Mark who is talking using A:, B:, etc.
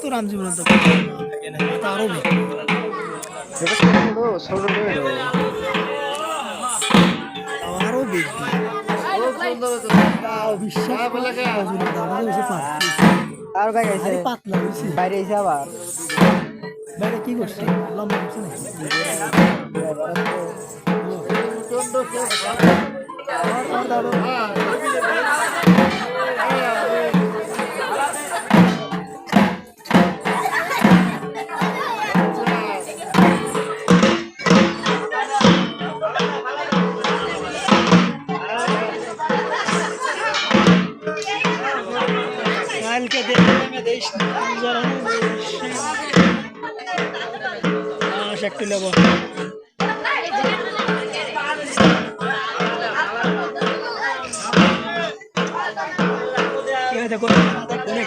A: রামজীবন তো আরো আরো বেশি বিশ্বাস
B: আর ভাই গেছে
A: পাতলা হয়েছে
B: বাইরে এসে আবার
A: বাইরে কি করছে লম্বা করছে নাকি কালকে দেখলাম দেশ একটু নেব দেখো